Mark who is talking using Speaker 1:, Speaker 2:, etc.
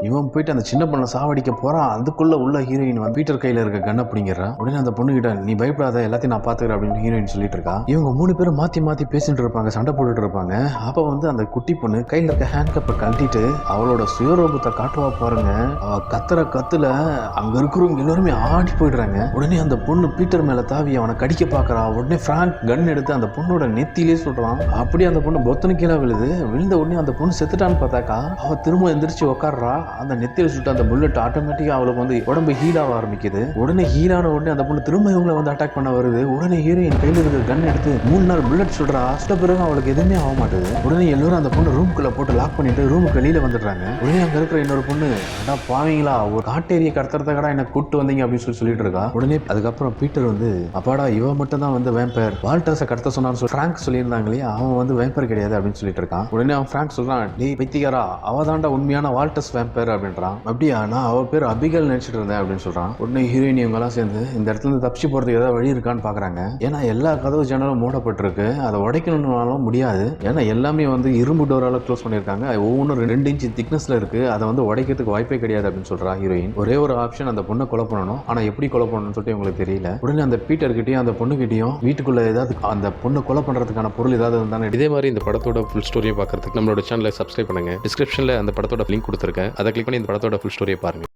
Speaker 1: இவன் போயிட்டு அந்த சின்ன பொண்ணை சாவடிக்க போறான். அதுக்குள்ள உள்ள ஹீரோயின் வந்து பீட்டர் கையில இருக்க கண்ணை பிடிங்கிறா. உடனே அந்த பொண்ணு கிட்ட நீ பயப்படாத, எல்லாத்தையும் நான் பாத்துக்கிறேன் அப்படின்னு ஹீரோயின் சொல்லிட்டு இருக்கா. இவங்க 3 பேரும் மாத்தி மாத்தி பேசிட்டு இருப்பாங்க, சண்டை போட்டுட்டு இருப்பாங்க. அப்ப வந்து அந்த குட்டி பொண்ணு கையில இருக்க ஹேண்ட் கப்பை கழட்டிட்டு அவளோட சுயரூபத்தை காட்டுவா பாருங்க. அவ கத்துற கத்துல அங்க இருக்கிறவங்க எல்லாருமே ஆடி போயிடுறாங்க. உடனே அந்த பொண்ணு பீட்டர் மேல தாவி அவனை கடிக்க பாக்குறா. உடனே பிராங்க் கன் எடுத்து அந்த பொண்ணோட நெத்திலே சொல்றான். அப்படியே அந்த பொண்ணு பொத்தனு கீழே விழுந்த உடனே அந்த பொண்ணு செத்துட்டான்னு பார்த்தாக்கா அவ திரும்ப எந்திரிச்சு உட்காடுறா. அந்த நெத்தியில சுட்டு அந்த புல்லட் ஆட்டோமேட்டிக்கா அவளுக்கு வந்து உடம்பு ஹீல் ஆக ஆரம்பிக்குது. உடனே ஹீலான உடனே அந்த பொண்ணு திரும்ப இவங்களை வந்து அட்டாக் பண்ண வருது. உடனே ஹீரோயின் கையில இருக்க கன் எடுத்து 3 நாள் புல்லட் சுடுறா. சுட்ட பிறகு அவளுக்கு எதுவுமே ஆக மாட்டுது. உடனே எல்லாரும் அந்த பொண்ணு ரூமுக்குள்ள போட்டு லாக் பண்ணிட்டு ரூமுக்கு வெளியில வந்துடுறாங்க. உடனே அங்க இருக்கிற இன்னொரு பொண்ணு அடா பாவீங்களா, ஒரு காட்டேரிய கடத்துறதுக்கடா என்ன கூட்டு வந்தீங்க அப்படின்னு சொல்லிட்டு இருக்கா. உடனே அதுக்கப்புறம் பீட்டர் வந்து அப்பாடா இவ மட்டும் தான் வந்து வேம்பயர், வால்டர்ஸை கடத்த சொன்னான்னு பிராங்க் சொல்லியிருந்தாங்க இல்லையா, அவன் வந்து வேம்பயர் கிடையாது அப்படின்னு சொல்லிட்டு இருக்கான். உடனே அவன் பிராங்க் சொல்றான், டேய் பைத்தியக்காரா, அவதான்டா உண்மையான வால்டர்ஸ் வேம்பயர் அப்படின்றான். அப்படியா, நான் அவ பேர் அபிகல் நினைச்சிட்டு இருந்தேன் அப்படின்னு சொல்றான். உடனே ஹீரோயின் இவங்க எல்லாம் சேர்ந்து இந்த இடத்துல இருந்து தப்பிச்சு போறதுக்கு ஏதாவது வழி இருக்கான்னு பாக்குறாங்க. ஏன்னா எல்லா கதவு ஜன்னலும் மூடப்பட்டிருக்கு, அதை உடைக்கணும்னாலும் முடியாது. ஏன்னா எல்லாமே வந்து இரும்பு டோரால க்ளோஸ் பண்ணிருக்காங்க. ஒவ்வொன்றும் 2 இன்ச் திக்னஸ்ல இருக்கு, அதை வந்து உடைக்கிறதுக்கு வாய்ப்பே கிடையாது அப்படின்னு சொல்றா ஹீரோயின். ஒரே ஒரு ஆப்ஷன், அந்த பொண்ணை கொலை பண்ணணும். ஆனா எப்படி கொலை பண்ணணும்னு சொல்லிட்டு உங்களுக்கு தெரியல. உடனே அந்த பீட்டர் கிட்டயும் அந்த பொண்ணு கிட்டயும் வீட்டுக்குள்ள ஏதாவது அந்த பொண்ணு கொலை பண்றதுக்கான பொருள் ஏதாவது இருந்தானே. இதே மாதிரி இந்த படத்தோட ஃபுல் ஸ்டோரியை பார்க்கறதுக்கு நம்மளோட சேனலை சப்ஸ்கிரைப் பண்ணுங்க. டிஸ்கிரிப்ஷன்ல அந்த படத்தோட லிங்க் கொடுத்துருக்கேன், அதை கிளிக் பண்ணி இந்த படத்தோட ஃபுல் ஸ்டோரியை பாருங்க.